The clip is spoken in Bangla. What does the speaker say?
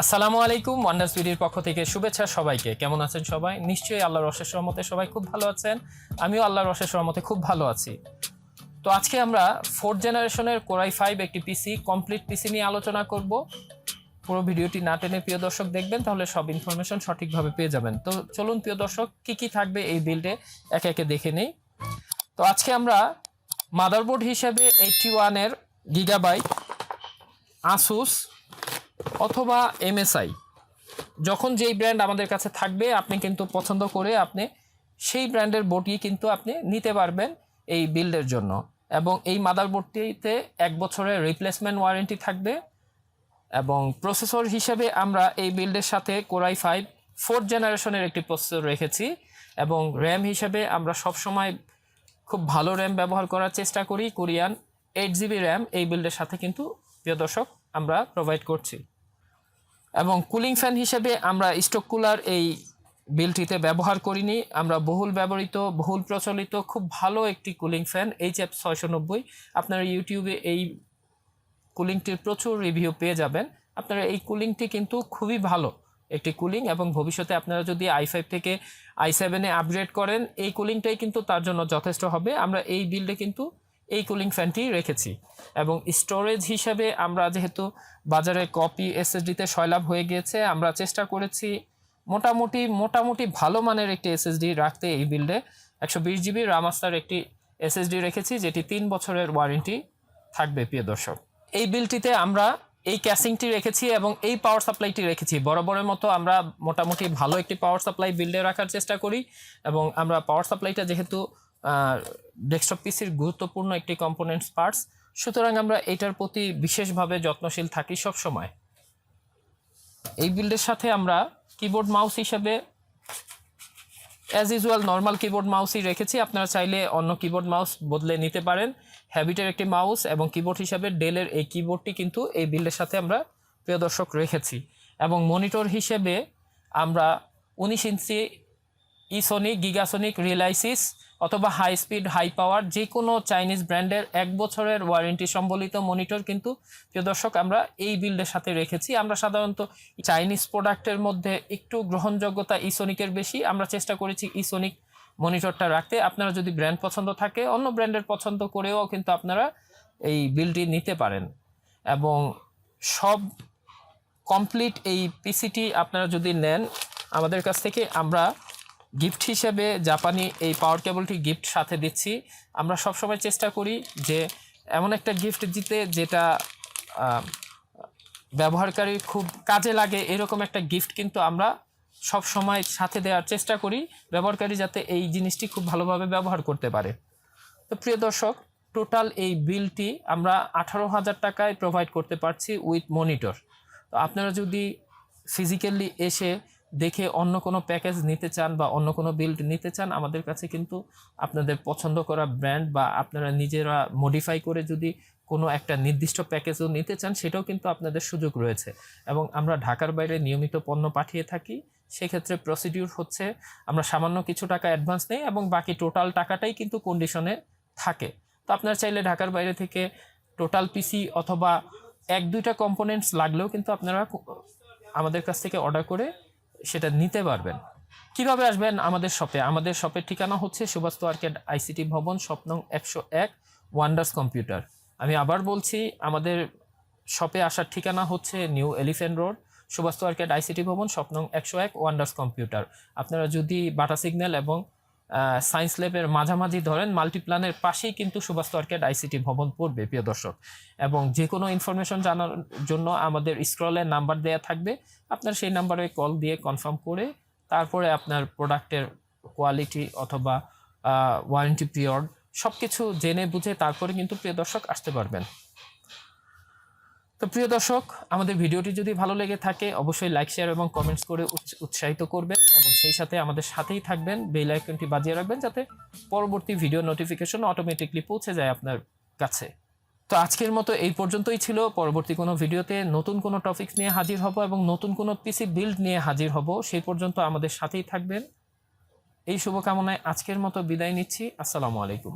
আসসালামু আলাইকুম ওয়ান্ডারসবিডির পক্ষ থেকে শুভেচ্ছা সবাইকে। কেমন আছেন সবাই? নিশ্চয়ই আল্লাহর অশেষ রহমতে সবাই খুব ভালো আছেন। আমিও আল্লাহর অশেষ রহমতে খুব ভালো আছি। তো আজকে আমরা 4th জেনারেশনের কোরাই 5 একটি পিসি কমপ্লিট পিসি নিয়ে আলোচনা করব। পুরো ভিডিওটি না টেনে প্রিয় দর্শক দেখবেন, তাহলে সব ইনফরমেশন সঠিকভাবে পেয়ে যাবেন। তো চলুন প্রিয় দর্শক, কি কি থাকবে এই বিল্ডে একে একে দেখে নেই। তো আজকে আমরা মাদারবোর্ড হিসেবে 81 এর গিগাবাইট আসুস অথবা এমএসআই, যখন যেই ব্র্যান্ড আমাদের কাছে থাকবে আপনি কিন্তু পছন্দ করে আপনি সেই ব্র্যান্ডের বোর্ডই কিন্তু আপনি নিতে পারবেন এই বিল্ডের জন্য। এবং এই মাদারবোর্ডটিতে 1 বছরের রিপ্লেসমেন্ট ওয়ারেন্টি থাকবে। এবং প্রসেসর হিসেবে আমরা এই বিল্ডের সাথে কোরাই 5 4th জেনারেশনের একটি প্রসেসর রেখেছি। এবং র্যাম হিসেবে আমরা সবসময় খুব ভালো র্যাম ব্যবহার করার চেষ্টা করি। কোরিয়ান 8GB র্যাম এই বিল্ডের সাথে কিন্তু প্রিয় দর্শক আমরা প্রোভাইড করছি। এবং কুলিং ফ্যান হিসেবে আমরা স্টক কুলার এই বিলটিতে ব্যবহার করিনি। আমরা বহুল ব্যবহৃত, বহুল প্রচলিত খুব ভালো একটি কুলিং ফ্যান HF 690, আপনারা ইউটিউবে এই কুলিংটির প্রচুর রিভিউ পেয়ে যাবেন। আপনারা এই কুলিংটি কিন্তু খুবই ভালো একটি কুলিং, এবং ভবিষ্যতে আপনারা যদি i5 থেকে i7-এ আপগ্রেড করেন এই কুলিংটাই কিন্তু তার জন্য যথেষ্ট হবে। আমরা এই বিল্ডে কিন্তু এই কুলিং ফ্যানটি রেখেছি। এবং স্টোরেজ হিসাবে আমরা যেহেতু বাজারে কপি এসএসডিতে সয়লাভ হয়ে গিয়েছে, আমরা চেষ্টা করেছি মোটামুটি ভালো মানের একটি এসএসডি রাখতে। এই বিল্ডে 120GB রামাস্টার একটি এসএসডি রেখেছি, যেটি 3 বছরের ওয়ারেন্টি থাকবে প্রিয় দর্শক। এই বিলটিতে আমরা এই ক্যাসিংটি রেখেছি এবং এই পাওয়ার সাপ্লাইটি রেখেছি। বরাবরের মতো আমরা মোটামুটি ভালো একটি পাওয়ার সাপ্লাই বিল্ডে রাখার চেষ্টা করি। এবং আমরা পাওয়ার সাপ্লাইটা যেহেতু ডেস্কটপ পিসির গুরুত্বপূর্ণ একটি কম্পোনেন্টস পার্টস, সুতরাং আমরা এটার প্রতি বিশেষভাবে যত্নশীল থাকি সব সময়। এই বিল্ডের সাথে আমরা কিবোর্ড মাউস হিসেবে অ্যাজ ইউজুয়াল নর্মাল কিবোর্ড মাউসই রেখেছি। আপনারা চাইলে অন্য কিবোর্ড মাউস বদলে নিতে পারেন। হ্যাবিটের একটি মাউস এবং কিবোর্ড হিসাবে ডেলের এই কিবোর্ডটি কিন্তু এই বিল্ডের সাথে আমরা প্রিয় দর্শক রেখেছি। এবং মনিটর হিসেবে আমরা 19 ইঞ্চি ইসোনিক, গিগাসোনিক, রিলাইসিস অথবা হাই স্পিড হাই পাওয়ার যে কোনো চাইনিজ ব্র্যান্ডের 1 বছরের ওয়ারেন্টি সম্বলিত মনিটর কিন্তু প্রিয় দর্শক আমরা এই বিল্ডের সাথে রেখেছি। আমরা সাধারণত চাইনিজ প্রোডাক্টের মধ্যে একটু গ্রহণযোগ্যতা ইসোনিকের বেশি, আমরা চেষ্টা করেছি ইসোনিক মনিটরটা রাখতে। আপনারা যদি ব্র্যান্ড পছন্দ থাকে অন্য ব্র্যান্ডের পছন্দ করেও কিন্তু আপনারা এই বিল্ডটি নিতে পারেন। এবং সব কমপ্লিট এই পিসিটি আপনারা যদি নেন আমাদের কাছ থেকে, আমরা গিফট হিসেবে জাপানি এই পাওয়ার কেবলটি গিফট সাথে দিচ্ছি। আমরা সবসময় চেষ্টা করি যে এমন একটা গিফট দিতে যেটা ব্যবহারকারী খুব কাজে লাগে, এরকম একটা গিফট কিন্তু আমরা সব সময় সাথে দেওয়ার চেষ্টা করি, ব্যবহারকারী যাতে এই জিনিসটি খুব ভালোভাবে ব্যবহার করতে পারে। তো প্রিয় দর্শক, টোটাল এই বিলটি আমরা 18,000 টাকায় প্রোভাইড করতে পারছি উইথ মনিটর। তো আপনারা যদি ফিজিক্যালি এসে দেখে অন্য কোনো প্যাকেজ নিতে চান বা অন্য কোনো বিল্ড নিতে চান, আমাদের কাছে কিন্তু আপনাদের পছন্দ করা ব্র্যান্ড বা আপনারা নিজেরা মডিফাই করে যদি কোনো একটা নির্দিষ্ট প্যাকেজও নিতে চান সেটাও কিন্তু আপনাদের সুযোগ রয়েছে। এবং আমরা ঢাকার বাইরে নিয়মিত পণ্য পাঠিয়ে থাকি। সেক্ষেত্রে প্রসিডিউর হচ্ছে আমরা সামান্য কিছু টাকা অ্যাডভান্স নেই এবং বাকি টোটাল টাকাটাই কিন্তু কন্ডিশনে থাকে। তো আপনারা চাইলে ঢাকার বাইরে থেকে টোটাল পিসি অথবা 1-2টা কম্পোনেন্টস লাগলেও কিন্তু আপনারা আমাদের কাছ থেকে অর্ডার করে সেটা নিতে পারবেন। কিভাবে আসবেন আমাদের শপে? আমাদের শপের ঠিকানা হচ্ছে Subhash arcade ICT Bhaban, shop নং 101, ওয়ান্ডার্স কম্পিউটার। আমি আবার বলছি, আমাদের শপে আসার ঠিকানা হচ্ছে new elephant road, Subhash arcade ICT Bhaban, shop নং 101, ওয়ান্ডার্স কম্পিউটার। আপনারা যদি বাটা সিগন্যাল এবং সায়েন্স ল্যাবের মাঝামাঝি ধরেন, মাল্টিপ্ল্যানের পাশেই কিন্তু সুভাষ আর্কেড আইসিটি ভবন পড়বে প্রিয় দর্শক। এবং যে কোনো ইনফরমেশন জানার জন্য আমাদের স্ক্রলের নাম্বার দেওয়া থাকবে, আপনার সেই নাম্বারে কল দিয়ে কনফার্ম করে তারপরে আপনার প্রোডাক্টের কোয়ালিটি অথবা ওয়ারেন্টি পিরিয়ড সব কিছু জেনে বুঝে তারপরে কিন্তু প্রিয় দর্শক আসতে পারবেন। তো প্রিয় দর্শক, আমাদের ভিডিওটি যদি ভালো লেগে থাকে অবশ্যই লাইক, শেয়ার এবং কমেন্টস করে উৎসাহিত করবেন এবং সেই সাথে আমাদের সাথেই থাকবেন। বেল আইকনটি বাজিয়ে রাখবেন যাতে পরবর্তী ভিডিও নোটিফিকেশন অটোমেটিকলি পৌঁছে যায় আপনার কাছে। তো আজকের মতো এই পর্যন্তই ছিল। পরবর্তী কোনো ভিডিওতে নতুন কোনো টপিকস নিয়ে হাজির হব এবং নতুন কোনো পিসি বিল্ড নিয়ে হাজির হব। সেই পর্যন্ত আমাদের সাথেই থাকবেন। এই শুভকামনায় আজকের মতো বিদায় নিচ্ছি। আসসালামু আলাইকুম।